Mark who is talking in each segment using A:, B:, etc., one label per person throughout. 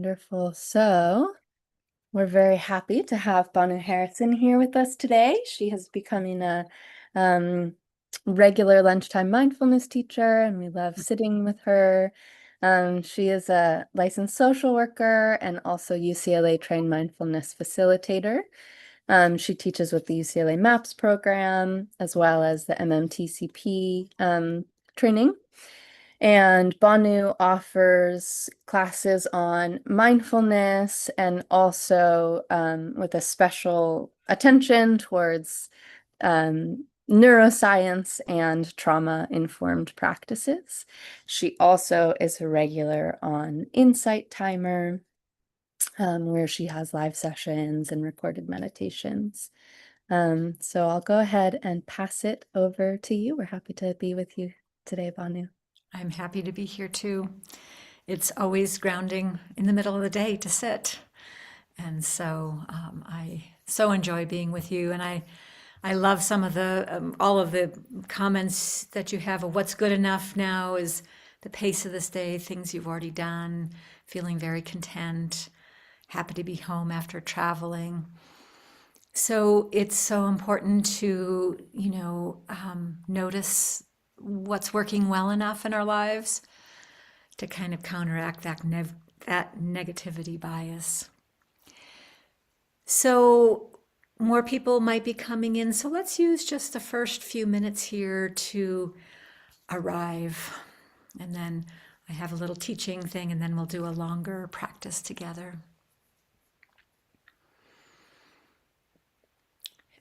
A: Wonderful. So, we're very happy to have Bhanu Harrison here with us today. She is becoming a um, regular lunchtime mindfulness teacher, and we love sitting with her. She is a licensed social worker and also UCLA trained mindfulness facilitator. She teaches with the UCLA MAPS program as well as the MMTCP training. And Bhanu offers classes on mindfulness and also with a special attention towards neuroscience and trauma-informed practices. She also is a regular on Insight Timer, where she has live sessions and recorded meditations. So I'll go ahead and pass it over to you. We're happy to be with you today, Bhanu.
B: I'm happy to be here too. It's always grounding in the middle of the day to sit. And so I so enjoy being with you. And I love some of all of the comments that you have of what's good enough now is the pace of this day, things you've already done, feeling very content, happy to be home after traveling. So it's so important to, notice what's working well enough in our lives to kind of counteract that negativity bias. So more people might be coming in. So let's use just the first few minutes here to arrive. And then I have a little teaching thing, and then we'll do a longer practice together.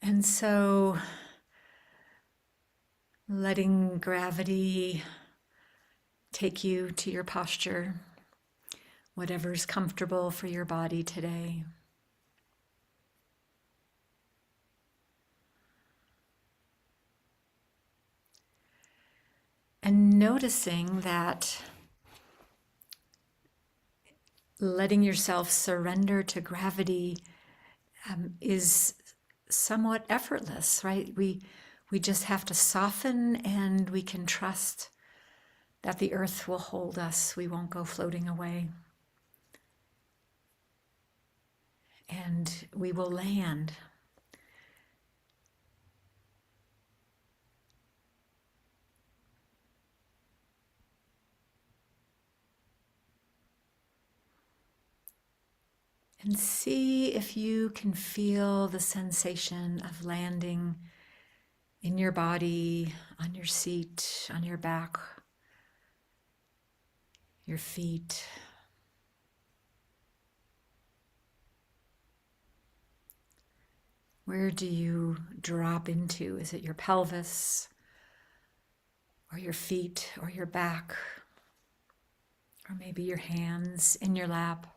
B: And so letting gravity take you to your posture, whatever's comfortable for your body today. And noticing that letting yourself surrender to gravity is somewhat effortless, right? We just have to soften, and we can trust that the earth will hold us. We won't go floating away. And we will land. And see if you can feel the sensation of landing in your body, on your seat, on your back, your feet. Where do you drop into? Is it your pelvis, or your feet, or your back, or maybe your hands in your lap?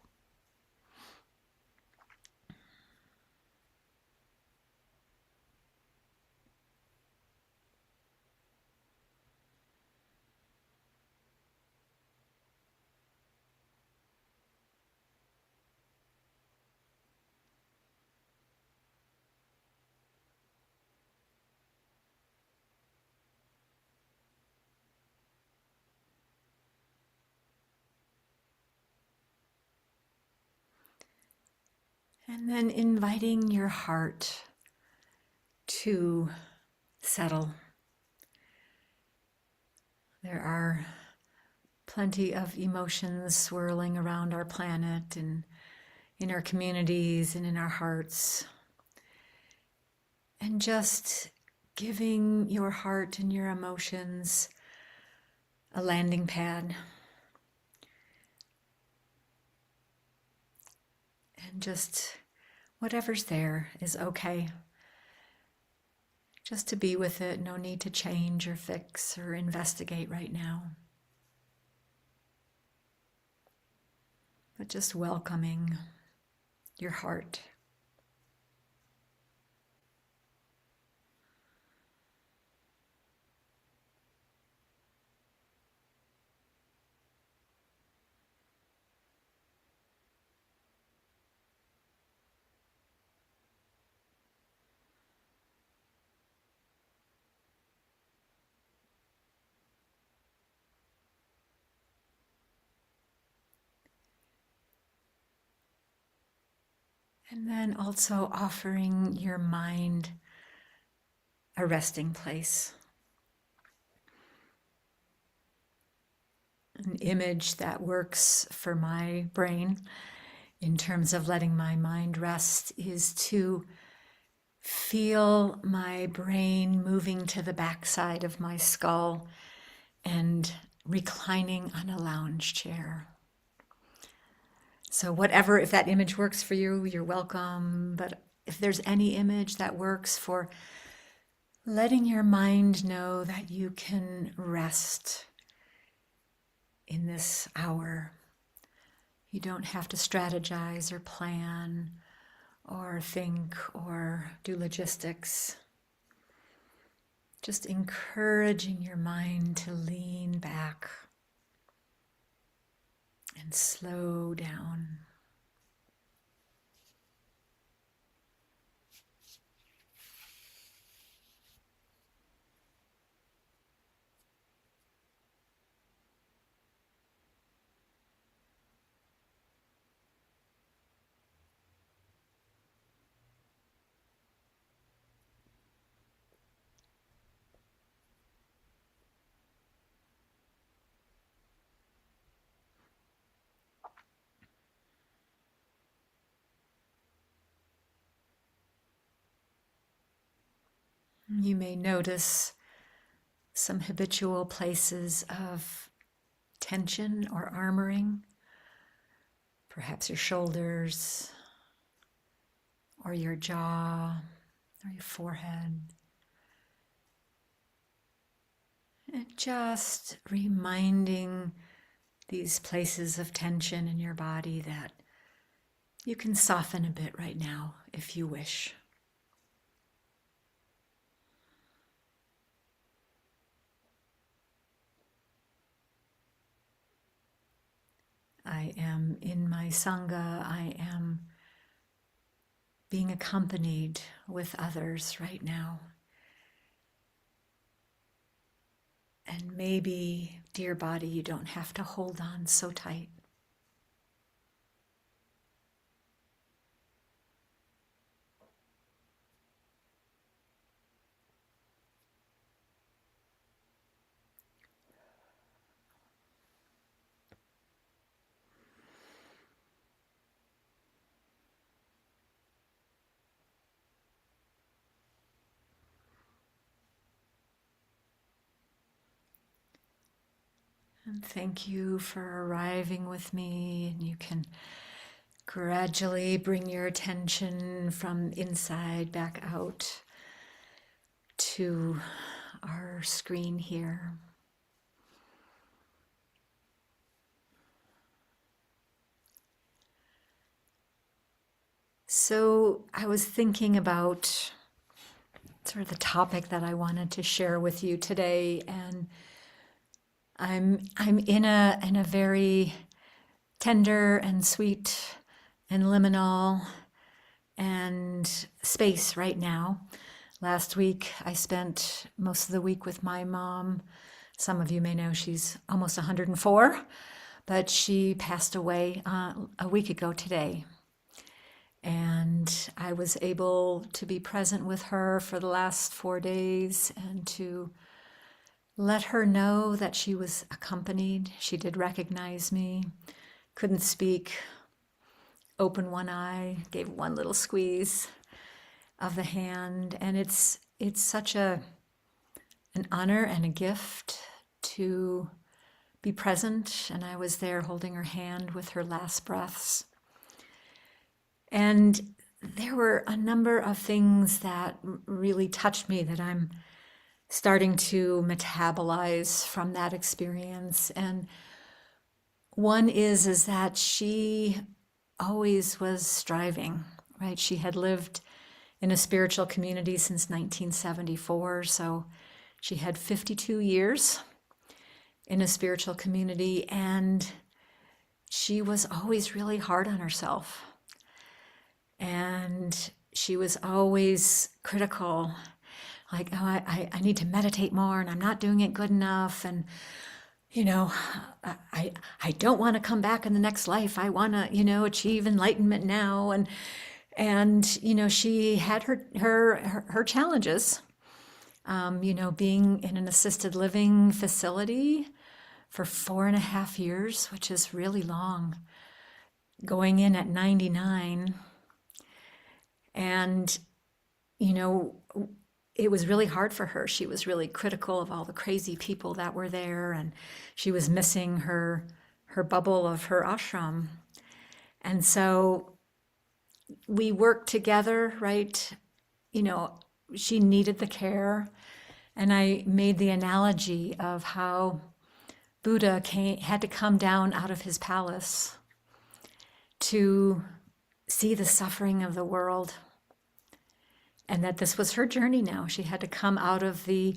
B: And then inviting your heart to settle. There are plenty of emotions swirling around our planet and in our communities and in our hearts. And just giving your heart and your emotions a landing pad. And just whatever's there is okay. Just to be with it, no need to change or fix or investigate right now. But just welcoming your heart. And then also offering your mind a resting place, an image that works for my brain in terms of letting my mind rest is to feel my brain moving to the backside of my skull and reclining on a lounge chair. So, whatever, if that image works for you, you're welcome. But if there's any image that works for letting your mind know that you can rest in this hour, you don't have to strategize or plan or think or do logistics. Just encouraging your mind to lean back and slow down. You may notice some habitual places of tension or armoring, perhaps your shoulders or your jaw or your forehead. And just reminding these places of tension in your body that you can soften a bit right now if you wish. I am in my Sangha, I am being accompanied with others right now. And maybe, dear body, you don't have to hold on so tight. And thank you for arriving with me. And you can gradually bring your attention from inside back out to our screen here. So I was thinking about sort of the topic that I wanted to share with you today, and I'm in a very tender and sweet and liminal and space right now. Last week I spent most of the week with my mom. Some of you may know she's almost 104, but she passed away a week ago today. And I was able to be present with her for the last 4 days and to let her know that she was accompanied. She did recognize me, couldn't speak, opened one eye, gave one little squeeze of the hand. And it's such an honor and a gift to be present. And I was there holding her hand with her last breaths. And there were a number of things that really touched me that I'm starting to metabolize from that experience. And one is that she always was striving, right? She had lived in a spiritual community since 1974, so she had 52 years in a spiritual community, and she was always really hard on herself. And she was always critical, like, oh, I need to meditate more and I'm not doing it good enough. And, I don't want to come back in the next life. I want to, achieve enlightenment now. And, she had her challenges, being in an assisted living facility for 4.5 years, which is really long, going in at 99. And, you know, it was really hard for her. She was really critical of all the crazy people that were there, and she was missing her bubble of her ashram. And so we worked together, right? She needed the care. And I made the analogy of how Buddha had to come down out of his palace to see the suffering of the world. And that this was her journey now. She had to come out of the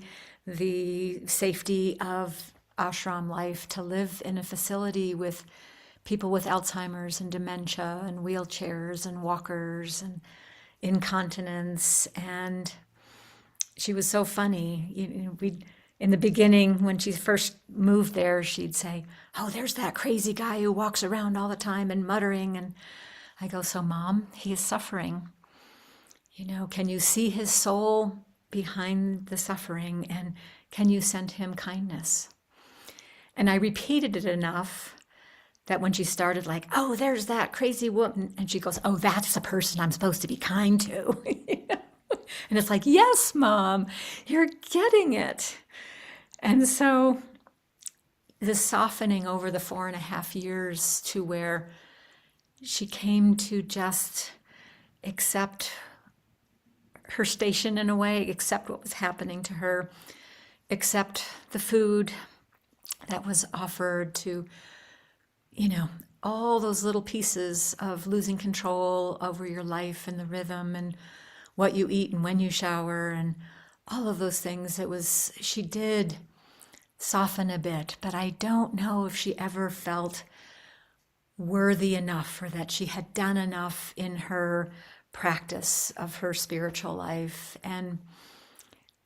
B: safety of ashram life to live in a facility with people with Alzheimer's and dementia and wheelchairs and walkers and incontinence. And she was so funny. In the beginning, when she first moved there, she'd say, "Oh, there's that crazy guy who walks around all the time and muttering." And I go, "So, Mom, he is suffering. Can you see his soul behind the suffering? And can you send him kindness?" And I repeated it enough that when she started, like, "Oh, there's that crazy woman," and she goes, "Oh, that's the person I'm supposed to be kind to." And it's like, "Yes, Mom, you're getting it." And so the softening over the 4.5 years to where she came to just accept her station in a way, accept what was happening to her, accept the food that was offered, to, all those little pieces of losing control over your life and the rhythm and what you eat and when you shower and all of those things. She did soften a bit, but I don't know if she ever felt worthy enough, or that she had done enough in her practice of her spiritual life. And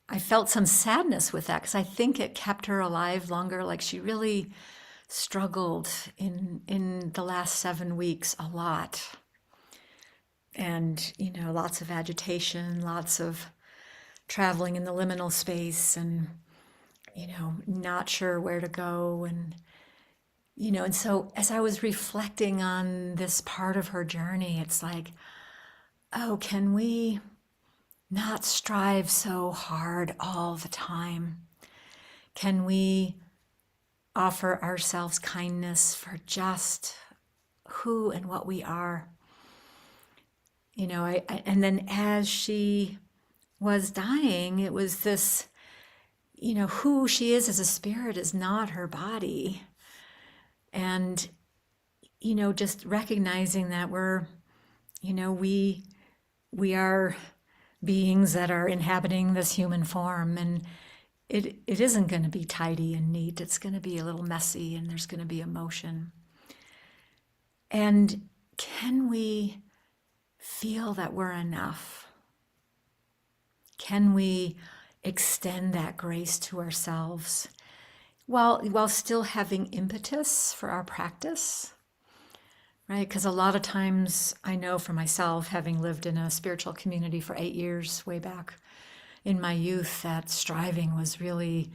B: I felt some sadness with that, because I think it kept her alive longer. Like, she really struggled in the last 7 weeks a lot. And, lots of agitation, lots of traveling in the liminal space, and, not sure where to go. And so as I was reflecting on this part of her journey, it's like, oh, can we not strive so hard all the time? Can we offer ourselves kindness for just who and what we are? And then as she was dying, it was this, who she is as a spirit is not her body. And, just recognizing that we are beings that are inhabiting this human form, and it isn't going to be tidy and neat. It's going to be a little messy, and there's going to be emotion. And can we feel that we're enough? Can we extend that grace to ourselves while still having impetus for our practice? Right? Because a lot of times, I know for myself, having lived in a spiritual community for 8 years way back in my youth, that striving was really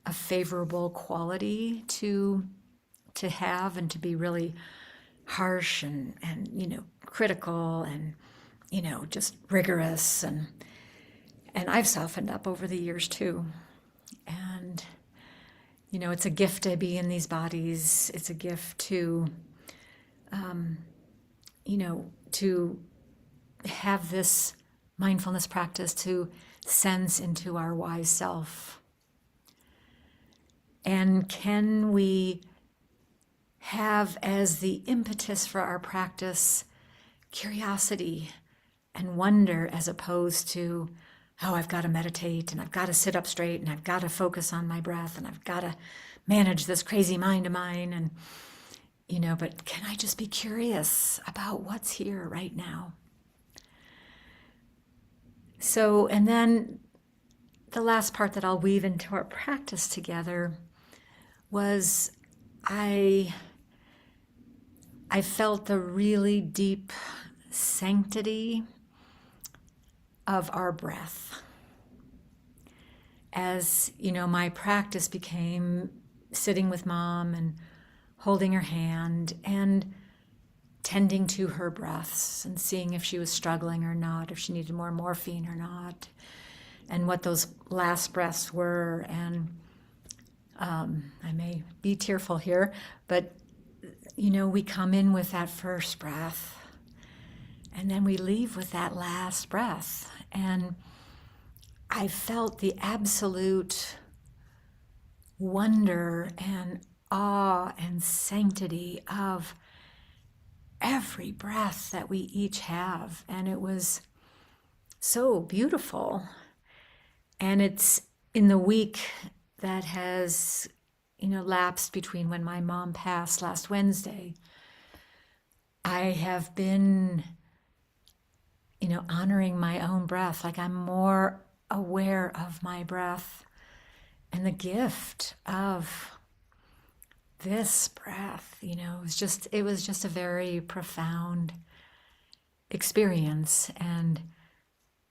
B: a favorable quality to have, and to be really harsh and critical and just rigorous. And I've softened up over the years too. And it's a gift to be in these bodies. It's a gift to to have this mindfulness practice, to sense into our wise self. And can we have as the impetus for our practice curiosity and wonder, as opposed to, oh, I've got to meditate, and I've got to sit up straight, and I've got to focus on my breath, and I've got to manage this crazy mind of mine. And but can I just be curious about what's here right now? So, and then the last part that I'll weave into our practice together was I felt the really deep sanctity of our breath. As you know, my practice became sitting with mom and holding her hand and tending to her breaths and seeing if she was struggling or not, if she needed more morphine or not, and what those last breaths were. And I may be tearful here, but you know, we come in with that first breath and then we leave with that last breath. And I felt the absolute wonder and awe and sanctity of every breath that we each have. And it was so beautiful. And it's in the week that has, you know, lapsed between when my mom passed last Wednesday, I have been, you know, honoring my own breath. Like I'm more aware of my breath and the gift of this breath. You know, it was just a very profound experience. And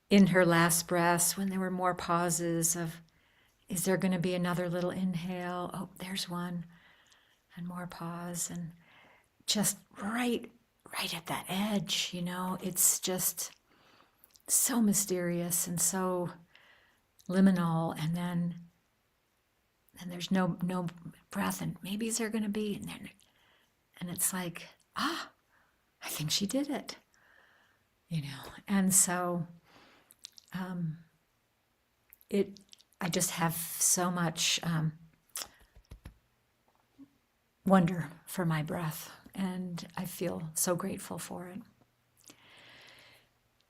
B: in her last breaths, when there were more pauses of, is there going to be another little inhale? Oh, there's one, and more pause, and just right at that edge, you know, it's just so mysterious and so liminal. And then there's no breath, and maybe is there going to be, and it's like, I think she did it, you know. And so I just have so much wonder for my breath, and I feel so grateful for it.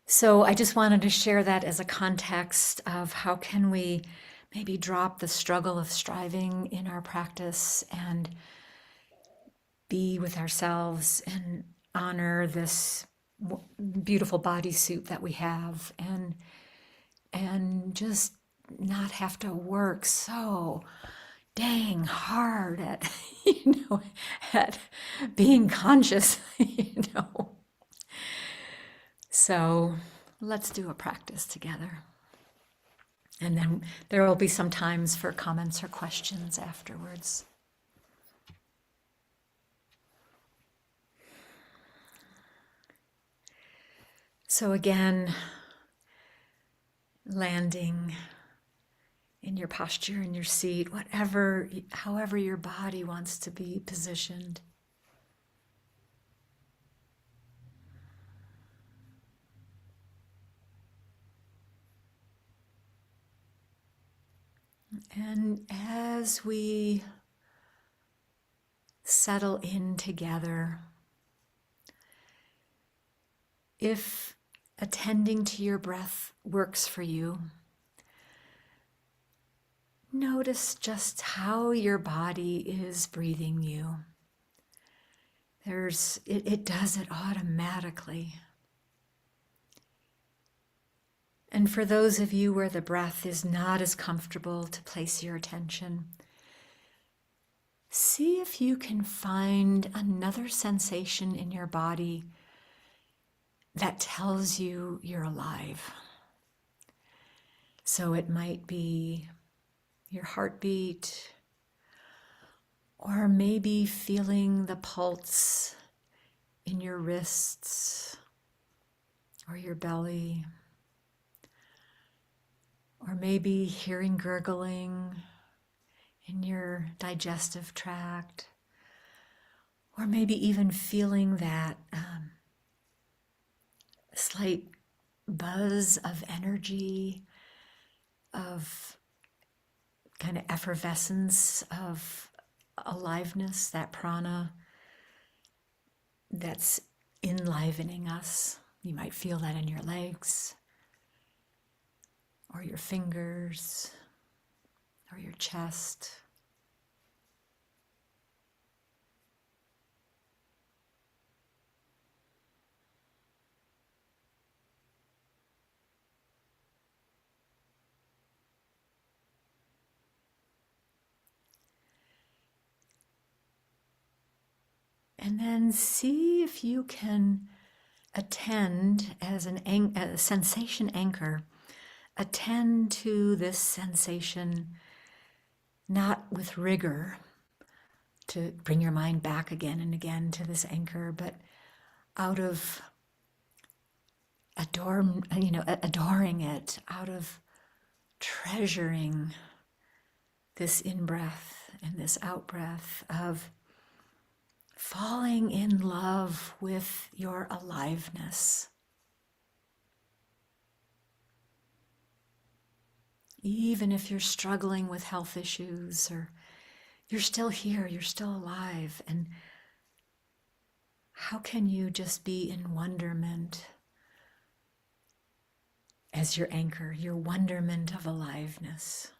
B: So I just wanted to share that as a context of how can we maybe drop the struggle of striving in our practice and be with ourselves and honor this beautiful bodysuit that we have, and just not have to work so dang hard at, you know, at being conscious, you know. So let's do a practice together. And then there will be some times for comments or questions afterwards. So again, landing in your posture, in your seat, however your body wants to be positioned. And as we settle in together, if attending to your breath works for you, notice just how your body is breathing you. It does it automatically. And for those of you where the breath is not as comfortable to place your attention, see if you can find another sensation in your body that tells you you're alive. So it might be your heartbeat, or maybe feeling the pulse in your wrists or your belly, or maybe hearing gurgling in your digestive tract, or maybe even feeling that slight buzz of energy, of kind of effervescence of aliveness, that prana that's enlivening us. You might feel that in your legs, or your fingers, or your chest. And then see if you can attend as a sensation anchor. Attend to this sensation, not with rigor to bring your mind back again and again to this anchor, but out of adoring it, out of treasuring this in-breath and this out-breath, of falling in love with your aliveness. Even if you're struggling with health issues, or you're still here, you're still alive, and how can you just be in wonderment as your anchor, your wonderment of aliveness?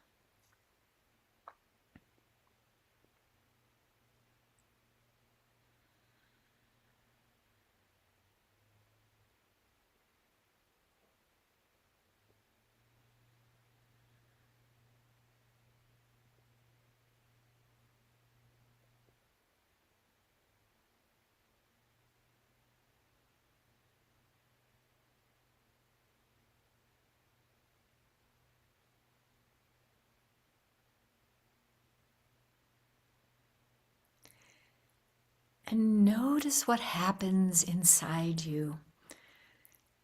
B: And notice what happens inside you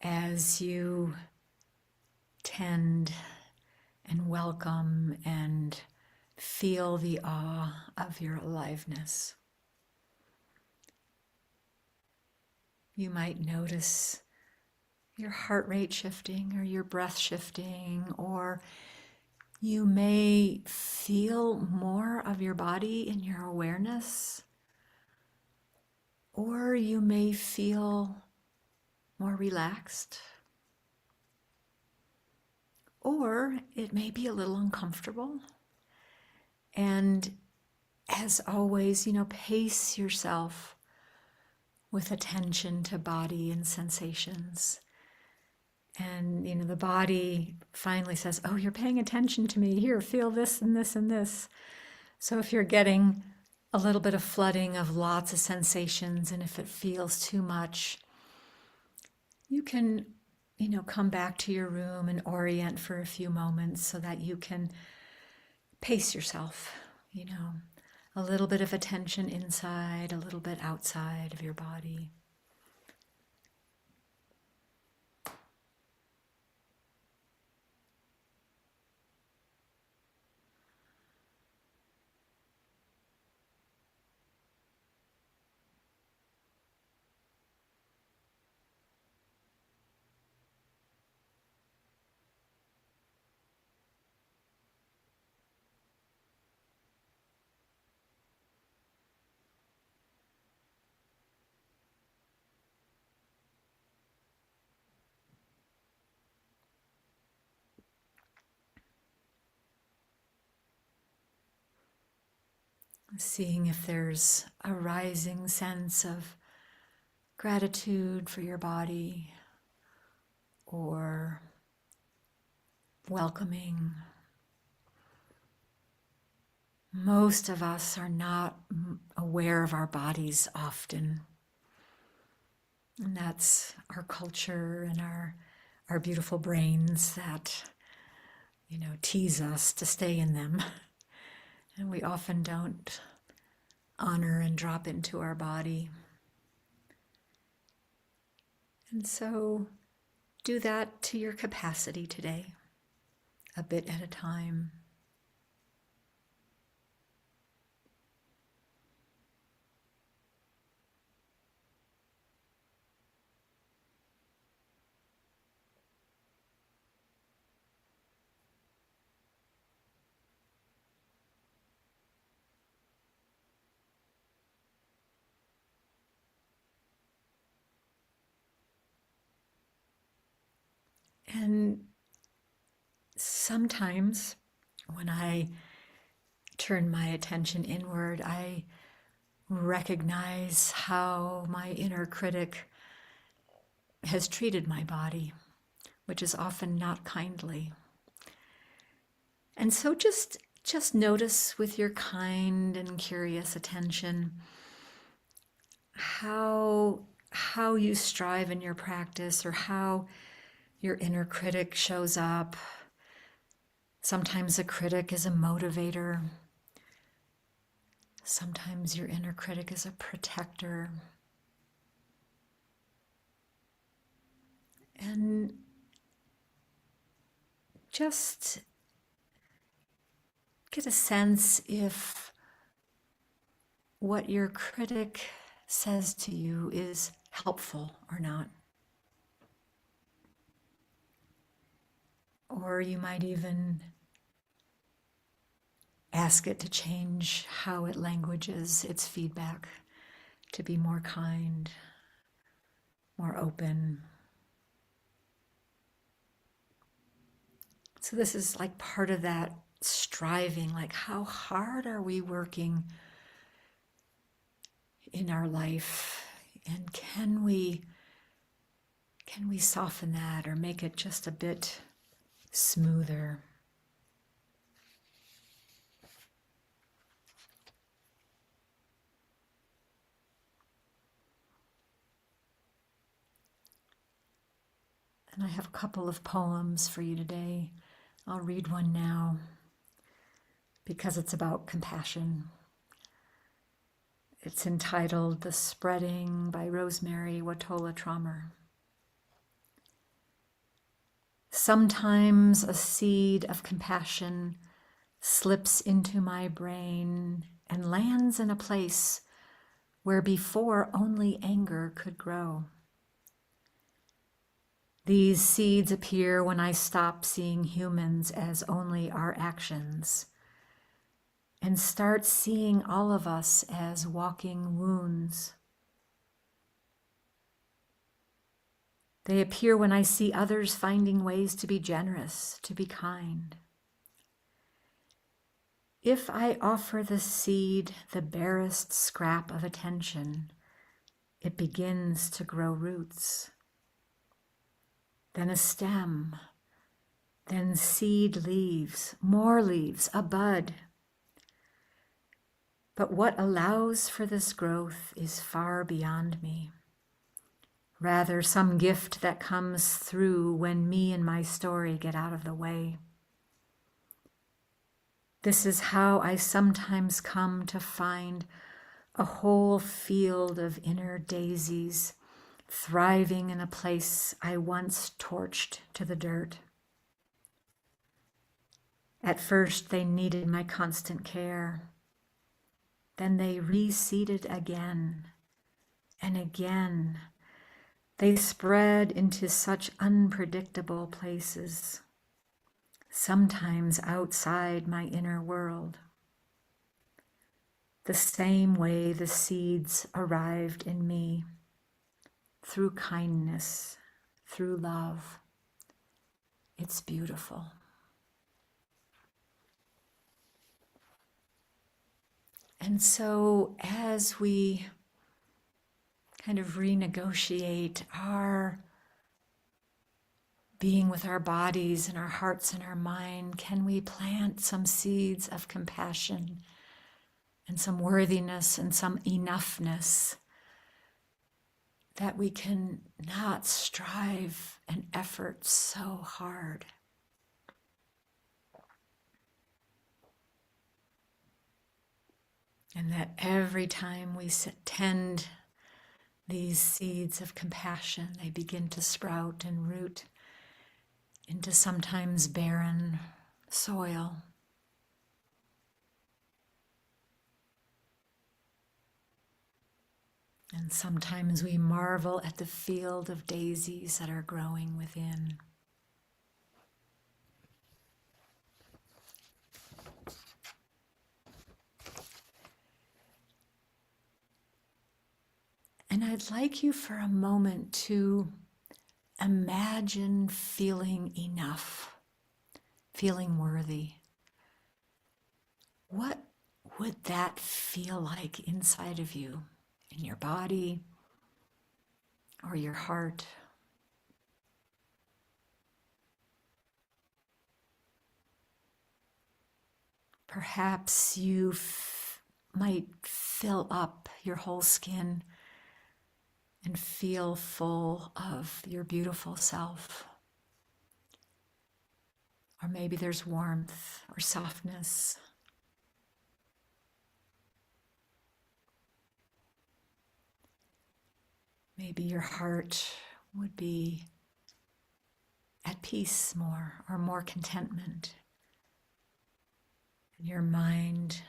B: as you tend and welcome and feel the awe of your aliveness. You might notice your heart rate shifting or your breath shifting, or you may feel more of your body in your awareness, or you may feel more relaxed, or it may be a little uncomfortable. And as always, pace yourself with attention to body and sensations. And, the body finally says, oh, you're paying attention to me. Here, feel this and this and this. So if you're getting a little bit of flooding of lots of sensations, and if it feels too much, you can, come back to your room and orient for a few moments so that you can pace yourself, a little bit of attention inside, a little bit outside of your body. Seeing if there's a rising sense of gratitude for your body, or welcoming. Most of us are not aware of our bodies often. And that's our culture and our beautiful brains that, tease us to stay in them. And we often don't honor and drop into our body. And so do that to your capacity today, a bit at a time. And sometimes when I turn my attention inward, I recognize how my inner critic has treated my body, which is often not kindly. And so just notice with your kind and curious attention how how you strive in your practice or how your inner critic shows up. Sometimes a critic is a motivator. Sometimes your inner critic is a protector. And just get a sense if what your critic says to you is helpful or not. Or you might even ask it to change how it languages its feedback, to be more kind, more open. So this is like part of that striving, like how hard are we working in our life? And can we soften that or make it just a bit smoother? And I have a couple of poems for you today. I'll read one now because it's about compassion. It's entitled The Spreading by Rosemary Watola Trommer. Sometimes a seed of compassion slips into my brain and lands in a place where before only anger could grow. These seeds appear when I stop seeing humans as only our actions and start seeing all of us as walking wounds. They appear when I see others finding ways to be generous, to be kind. If I offer the seed the barest scrap of attention, it begins to grow roots. Then a stem, then seed leaves, more leaves, a bud. But what allows for this growth is far beyond me. Rather, some gift that comes through when me and my story get out of the way. This is how I sometimes come to find a whole field of inner daisies thriving in a place I once torched to the dirt. At first, they needed my constant care. Then they reseeded again and again. They spread into such unpredictable places, sometimes outside my inner world. The same way the seeds arrived in me, through kindness, through love. It's beautiful. And so as we kind of renegotiate our being with our bodies and our hearts and our mind, can we plant some seeds of compassion and some worthiness and some enoughness that we can not strive and effort so hard. And that every time we tend these seeds of compassion, they begin to sprout and root into sometimes barren soil. And sometimes we marvel at the field of daisies that are growing within. And I'd like you for a moment to imagine feeling enough, feeling worthy. What would that feel like inside of you, in your body or your heart? Perhaps you might fill up your whole skin and feel full of your beautiful self. Or maybe there's warmth or softness. Maybe your heart would be at peace more, or more contentment. And your mind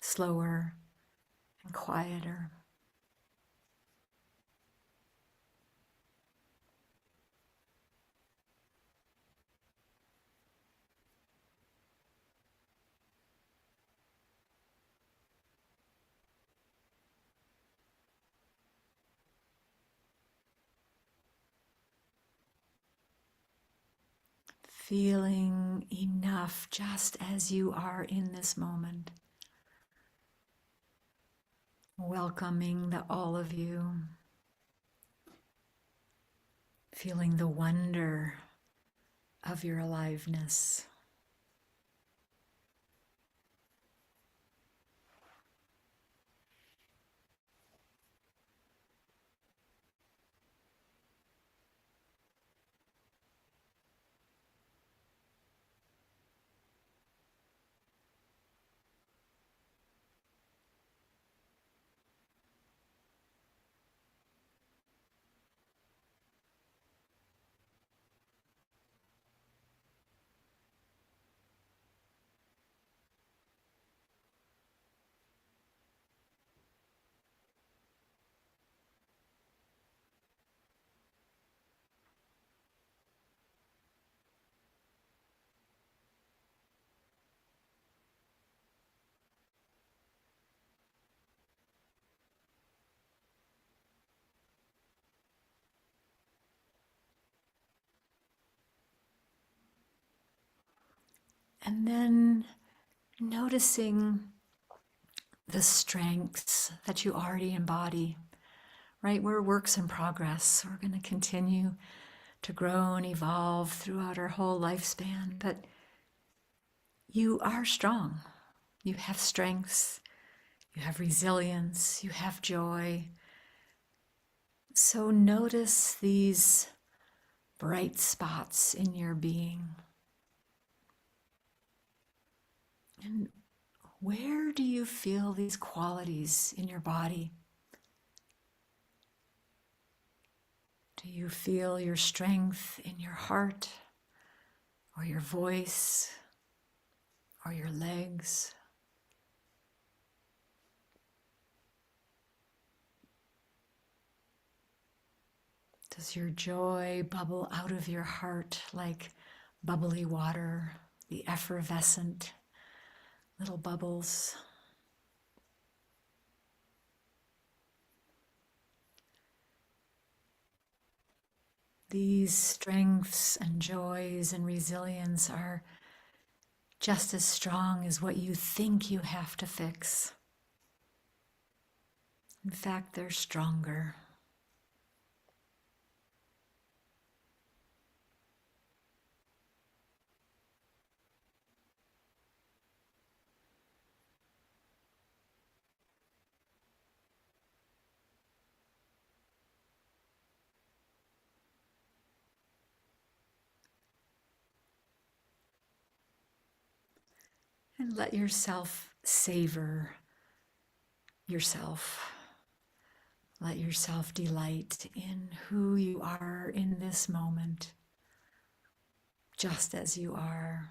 B: slower and quieter. Feeling enough just as you are in this moment. Welcoming the all of you. Feeling the wonder of your aliveness. And then noticing the strengths that you already embody, right? We're works in progress. We're going to continue to grow and evolve throughout our whole lifespan, but you are strong. You have strengths, you have resilience, you have joy. So notice these bright spots in your being. And where do you feel these qualities in your body? Do you feel your strength in your heart, or your voice, or your legs? Does your joy bubble out of your heart like bubbly water, the effervescent little bubbles? These strengths and joys and resilience are just as strong as what you think you have to fix. In fact, they're stronger. And let yourself savor yourself. Let yourself delight in who you are in this moment, just as you are.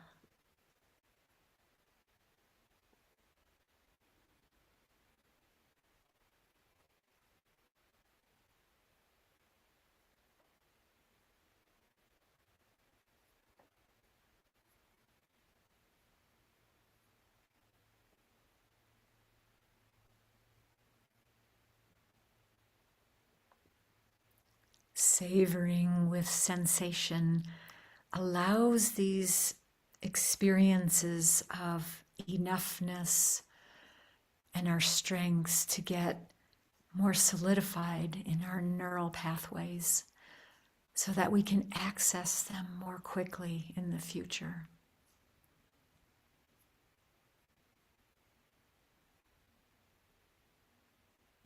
B: Savoring with sensation allows these experiences of enoughness and our strengths to get more solidified in our neural pathways so that we can access them more quickly in the future.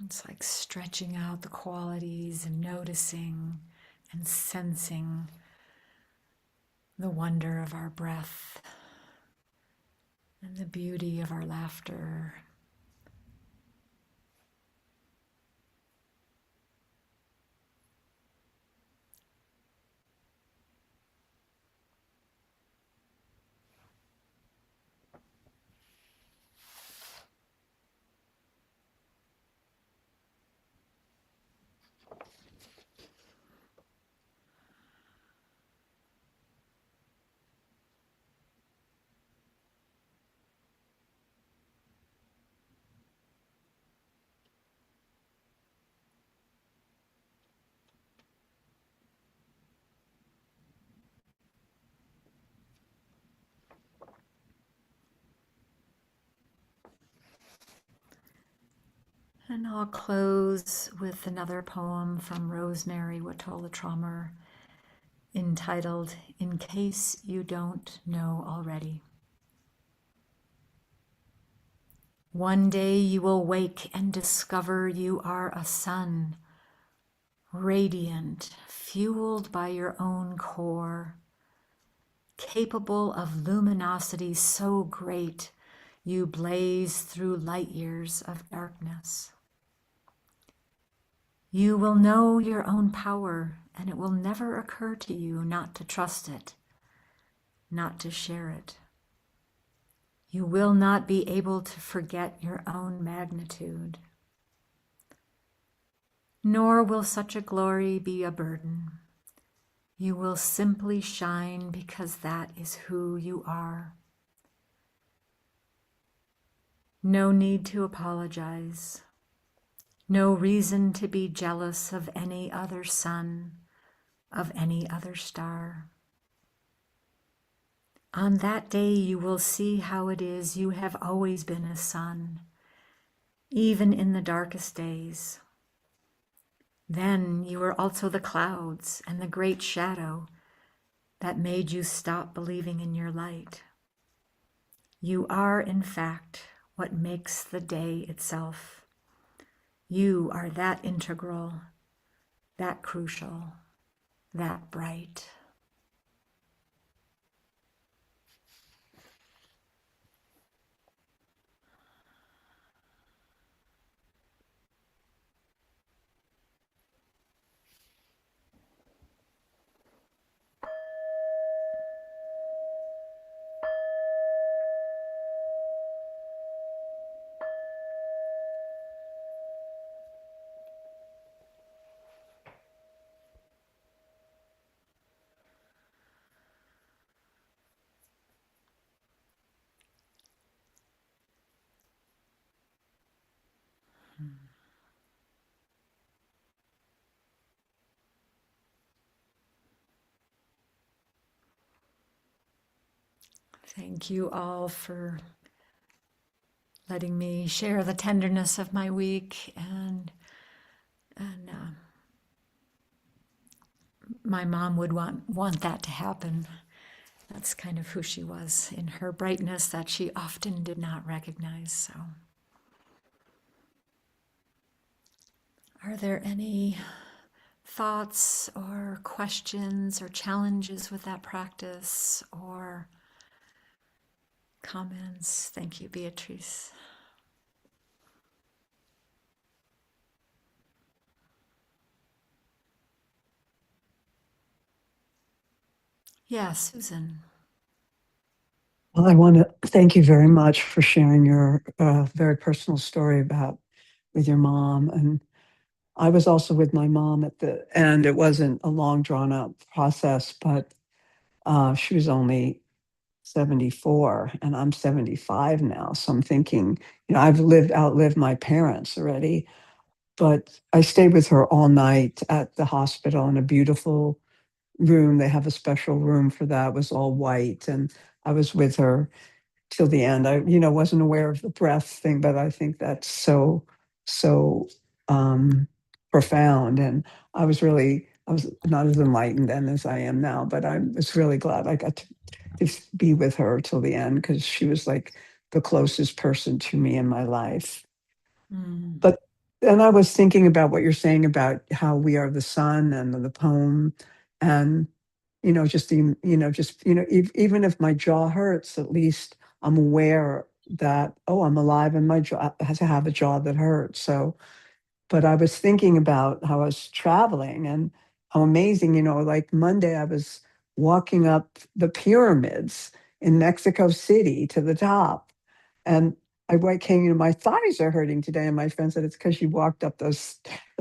B: It's like stretching out the qualities and noticing and sensing the wonder of our breath and the beauty of our laughter. And I'll close with another poem from Rosemary Watola Trommer entitled, In Case You Don't Know Already. One day you will wake and discover you are a sun, radiant, fueled by your own core, capable of luminosity so great you blaze through light years of darkness. You will know your own power, and it will never occur to you not to trust it, not to share it. You will not be able to forget your own magnitude. Nor will such a glory be a burden. You will simply shine because that is who you are. No need to apologize. No reason to be jealous of any other sun, of any other star. On that day, you will see how it is you have always been a sun, even in the darkest days. Then you were also the clouds and the great shadow that made you stop believing in your light. You are, in fact, what makes the day itself. You are that integral, that crucial, that bright. Thank you all for letting me share the tenderness of my week, and my mom would want that to happen. That's kind of who she was in her brightness that she often did not recognize. So, are there any thoughts or questions or challenges with that practice or comments? Thank you, Beatrice. Yes, Susan.
C: Well, I want to thank you very much for sharing your very personal story about with your mom. And I was also with my mom at the end. It wasn't a long, drawn out process, but she was only 74 and I'm 75 now. So I'm thinking, I've outlived my parents already, but I stayed with her all night at the hospital in a beautiful room. They have a special room for that. It was all white. And I was with her till the end. I, wasn't aware of the breath thing, but I think that's so profound. And I was not as enlightened then as I am now, but I was really glad I got to be with her till the end because she was like the closest person to me in my life.
B: Mm.
C: But and I was thinking about what you're saying about how we are the sun and the poem, and even if my jaw hurts, at least I'm aware that, oh, I'm alive and my jaw has to have a jaw that hurts. So, but I was thinking about how I was traveling and how amazing, like Monday I was walking up the pyramids in Mexico City to the top. And came, my thighs are hurting today. And my friend said, it's because you walked up those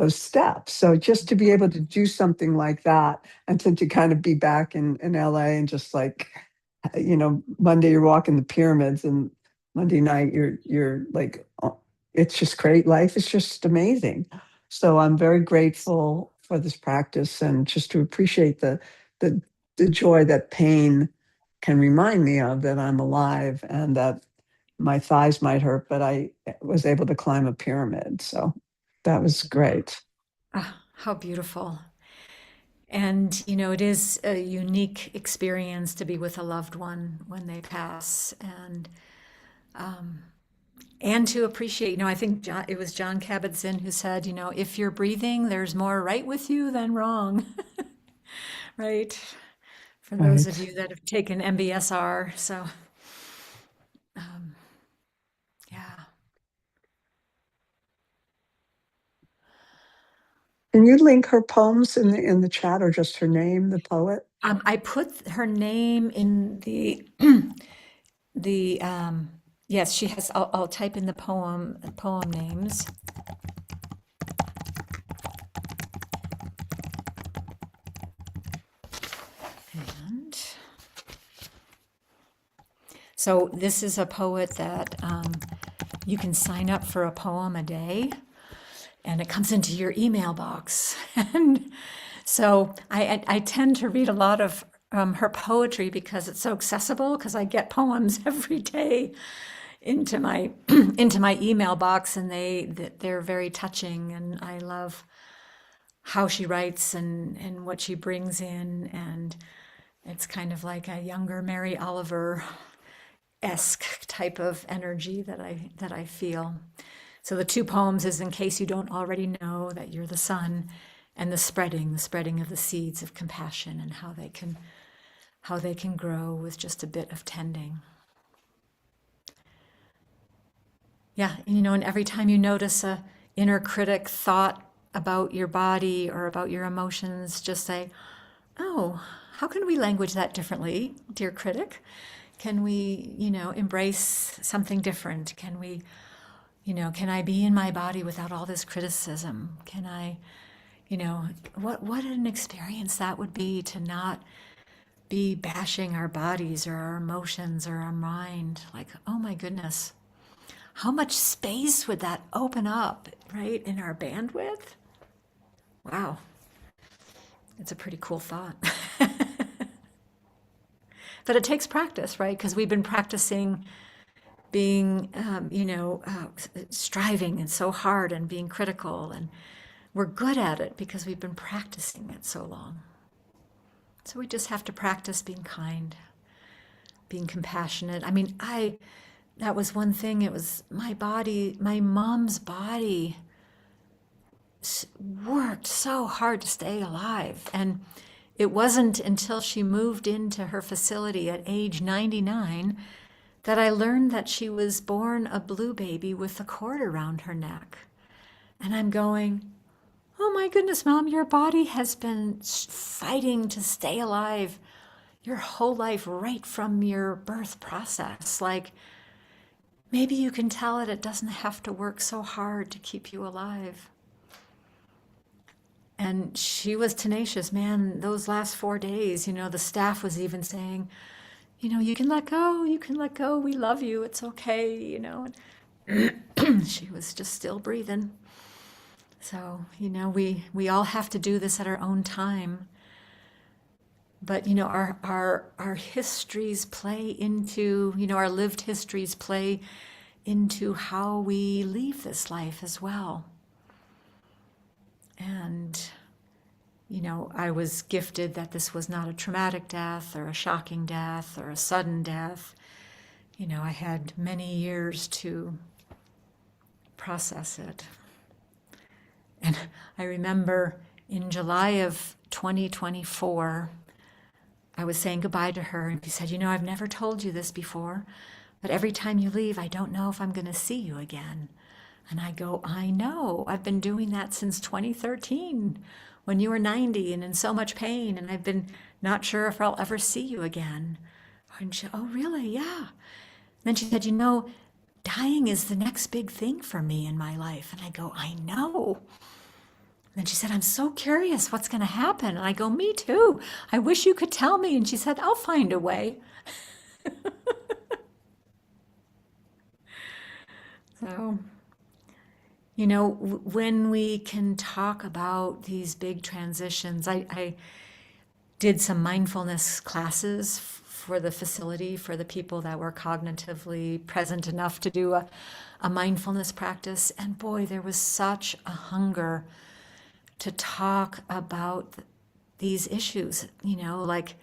C: steps. So just to be able to do something like that and to kind of be back in LA and just like, Monday you're walking the pyramids and Monday night you're like, it's just great. Life is just amazing. So I'm very grateful for this practice and just to appreciate the the joy that pain can remind me of, that I'm alive and that my thighs might hurt, but I was able to climb a pyramid. So that was great.
B: Ah, how beautiful. And, it is a unique experience to be with a loved one when they pass. And to appreciate, I think it was John Kabat-Zinn who said, if you're breathing, there's more right with you than wrong, right? For those of
C: Right.
B: you that have taken MBSR. So, yeah.
C: Can you link her poems in the chat, or just her name, the poet?
B: I put her name in the yes, she has, I'll type in the poem names. And so this is a poet that you can sign up for a poem a day and it comes into your email box. And so I tend to read a lot of her poetry because it's so accessible, because I get poems every day into my into my email box, and they're very touching, and I love how she writes and what she brings in, and it's kind of like a younger Mary Oliver esque type of energy that I feel. So the two poems is In Case You Don't Already Know That You're the Sun, and the spreading of the seeds of compassion, and how they can grow with just a bit of tending. Yeah, and every time you notice a inner critic thought about your body or about your emotions, just say, "Oh, how can we language that differently, dear critic? Can we, embrace something different? Can I be in my body without all this criticism? Can I, what an experience that would be, to not be bashing our bodies or our emotions or our mind. Like, oh my goodness, how much space would that open up, right, in our bandwidth? Wow, it's a pretty cool thought." But it takes practice, right? Because we've been practicing being, striving and so hard and being critical. And we're good at it because we've been practicing it so long. So we just have to practice being kind, being compassionate. I mean, that was one thing. It was my body, my mom's body worked so hard to stay alive. And it wasn't until she moved into her facility at age 99 that I learned that she was born a blue baby with a cord around her neck. And I'm going, oh my goodness, Mom, your body has been fighting to stay alive your whole life, right from your birth process. Like, maybe you can tell it doesn't have to work so hard to keep you alive. And she was tenacious, man. Those last 4 days, the staff was even saying, you can let go, you can let go. We love you. It's okay. She was just still breathing. So, we all have to do this at our own time. But, our histories play into, our lived histories play into how we leave this life as well. And, I was gifted that this was not a traumatic death or a shocking death or a sudden death. I had many years to process it. And I remember in July of 2024, I was saying goodbye to her, and she said, "You know, I've never told you this before, but every time you leave, I don't know if I'm going to see you again." And I go, "I know. I've been doing that since 2013 when you were 90 and in so much pain, and I've been not sure if I'll ever see you again." And she, "Oh, really? Yeah." Then she said, "You know, dying is the next big thing for me in my life." And I go, "I know." And then she said, "I'm so curious what's going to happen." And I go, "Me too. I wish you could tell me." And she said, "I'll find a way." So, you know, when we can talk about these big transitions, I did some mindfulness classes for the facility for the people that were cognitively present enough to do a mindfulness practice. And boy, there was such a hunger to talk about these issues, you know, like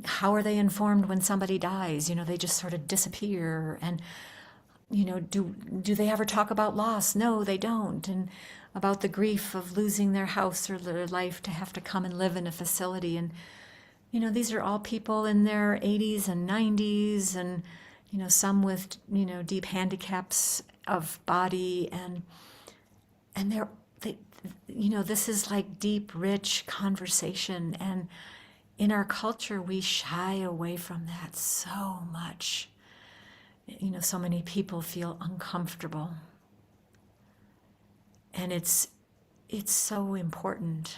B: how are they informed when somebody dies? You know, they just sort of disappear. And, you know, do they ever talk about loss? No, they don't. And about the grief of losing their house or their life to have to come and live in a facility. And, you know, these are all people in their 80s and 90s and, you know, some with, you know, deep handicaps of body and they, you know, this is like deep, rich conversation. And in our culture, we shy away from that so much. You know, so many people feel uncomfortable. And it's so important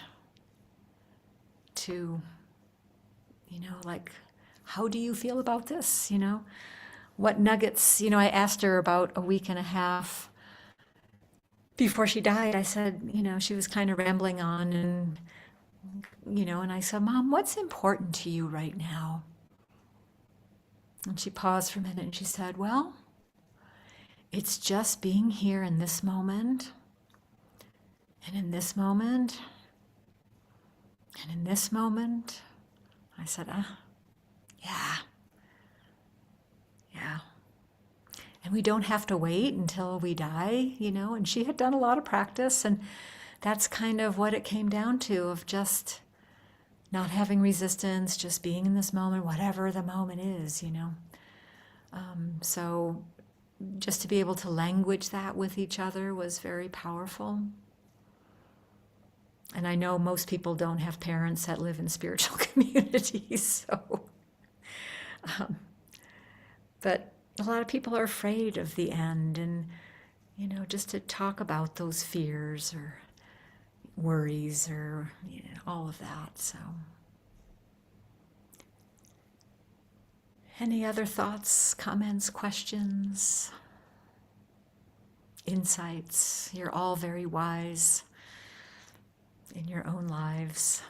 B: to, you know, like, how do you feel about this? You know, what nuggets, you know, I asked her about a week and a half before she died. I said, you know, she was kind of rambling on and, you know, and I said, "Mom, what's important to you right now?" And she paused for a minute and she said, "Well, it's just being here in this moment, and in this moment, and in this moment." I said, yeah, yeah. And we don't have to wait until we die, you know, and she had done a lot of practice, and that's kind of what it came down to, of just not having resistance, just being in this moment, whatever the moment is, you know. So just to be able to language that with each other was very powerful. And I know most people don't have parents that live in spiritual communities, so, but a lot of people are afraid of the end, and, you know, just to talk about those fears or worries or, you know, all of that. So, any other thoughts, comments, questions, insights? You're all very wise in your own lives.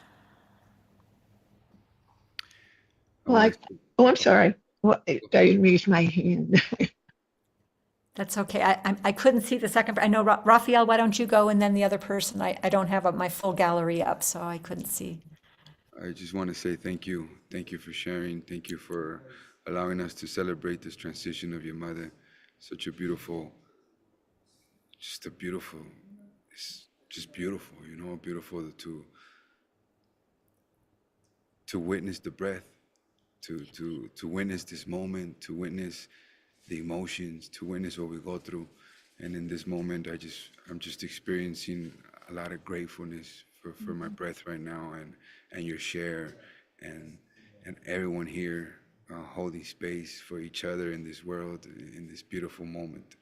D: Well, oh, I'm sorry. What, I raised my hand.
B: That's okay. I couldn't see the second. I know, Raphael, why don't you go, and then the other person. I don't have my full gallery up, so I couldn't see.
E: I just want to say thank you. Thank you for sharing. Thank you for allowing us to celebrate this transition of your mother. Such a beautiful, just a beautiful, it's just beautiful, you know, beautiful to witness the breath, to witness this moment, to witness the emotions, to witness what we go through. And in this moment, I'm just experiencing a lot of gratefulness for my breath right now, and your share, and everyone here holding space for each other in this world, in this beautiful moment.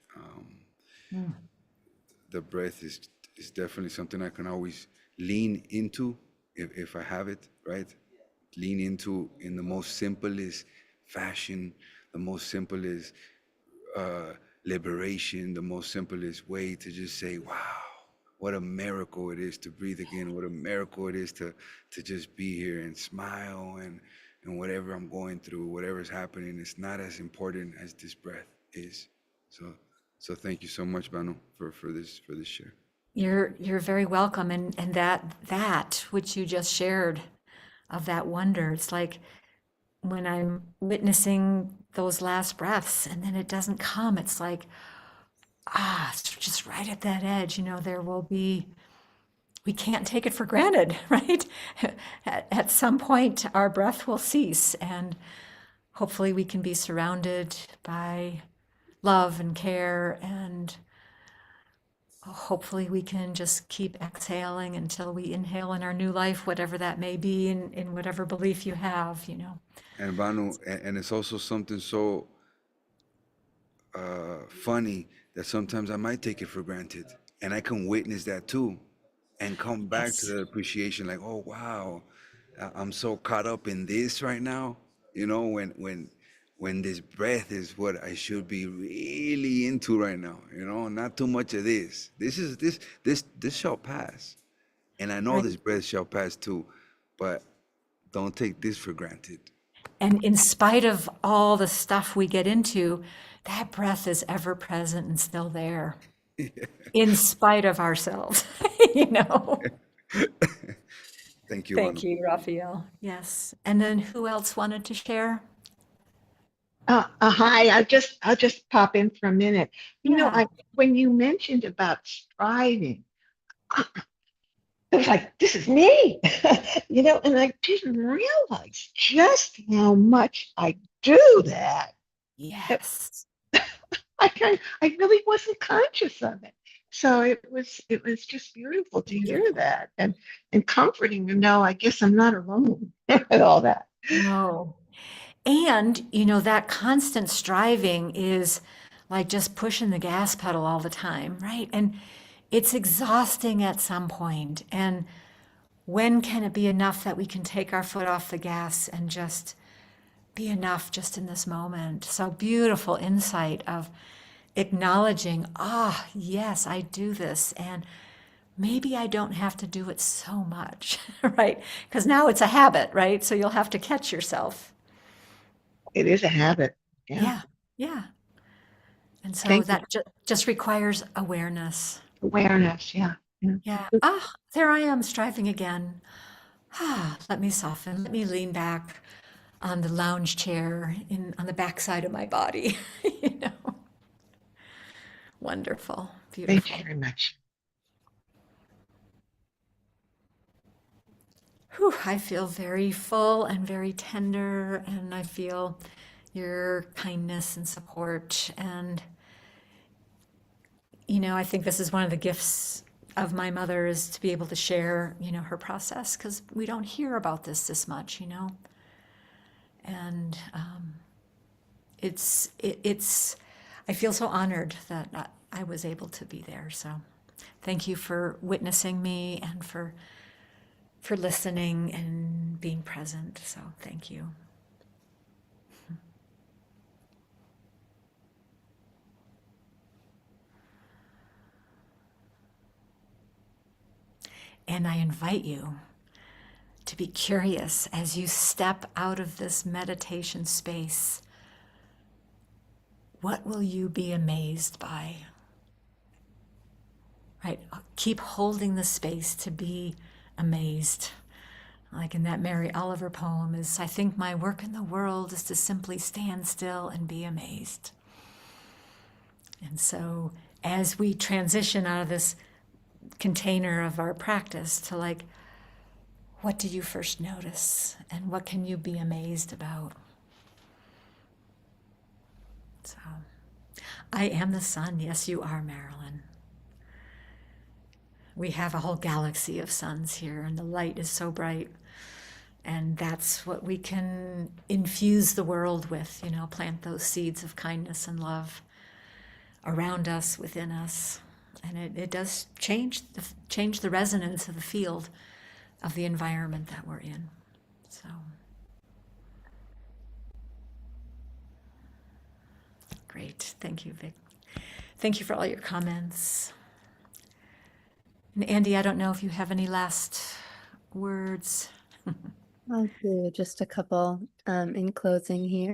E: The breath is definitely something I can always lean into if I have it, right? Lean into in the most simplest fashion, the most simplest liberation, the most simplest way to just say, wow, what a miracle it is to breathe again, what a miracle it is to just be here and smile, and whatever I'm going through, whatever's happening, it's not as important as this breath is. So thank you so much, Bhanu, for this share.
B: You're very welcome, and that which you just shared of that wonder. It's like when I'm witnessing those last breaths, and then it doesn't come. It's like, just right at that edge, there will be, we can't take it for granted, right? At some point, our breath will cease, and hopefully we can be surrounded by love and care, and hopefully we can just keep exhaling until we inhale in our new life, whatever that may be, in whatever belief you have.
E: And Banu, and it's also something so funny that sometimes I might take it for granted, and I can witness that too, and come back to
B: Yes.
E: the appreciation, like, oh wow, I'm so caught up in this right now. When this breath is what I should be really into right now. Not too much of this. This shall pass, and I know
B: Right.
E: this breath shall pass too, but don't take this for granted.
B: And in spite of all the stuff we get into, that breath is ever present and still there, in spite of ourselves, you know.
E: Thank you,
B: Thank
E: Banu.
B: you, Raphael. Yes. And then who else wanted to share?
D: Hi, I'll just pop in for a minute.
B: Yeah.
D: When you mentioned about striving, I was like, this is me, and I didn't realize just how much I do that.
B: Yes.
D: I really wasn't conscious of it. So it was just beautiful to hear
B: Beautiful.
D: that and comforting to know I guess I'm not alone with all that.
B: No. And, that constant striving is like just pushing the gas pedal all the time, right? And it's exhausting at some point. And when can it be enough that we can take our foot off the gas and just be enough just in this moment? So beautiful insight of acknowledging, yes, I do this. And maybe I don't have to do it so much, right? Because now it's a habit, right? So you'll have to catch yourself.
D: It is a habit. Yeah.
B: Yeah, yeah. And so
D: Thank you.
B: that just requires awareness.
D: Awareness. Yeah. Yeah.
B: Yeah. There I am striving again. Let me soften. Let me lean back on the lounge chair on the backside of my body. you know. Wonderful.
D: Thank you
B: Beautiful.
D: very much.
B: Whew, I feel very full and very tender, and I feel your kindness and support. And, I think this is one of the gifts of my mother is to be able to share, her process because we don't hear about this much. And it's, I feel so honored that I was able to be there. So thank you for witnessing me and for listening and being present. So thank you. And I invite you to be curious as you step out of this meditation space. What will you be amazed by? Right? Keep holding the space to be amazed. Like in that Mary Oliver poem is, I think my work in the world is to simply stand still and be amazed. And so as we transition out of this container of our practice to like, what do you first notice and what can you be amazed about? So, I am the sun. Yes, you are, Marilyn. We have a whole galaxy of suns here, and the light is so bright. And that's what we can infuse the world with, plant those seeds of kindness and love around us, within us. And it does change the resonance of the field of the environment that we're in. So great. Thank you, Vic. Thank you for all your comments. And Andy, I don't know if you have any last words.
A: I'll do just a couple in closing here.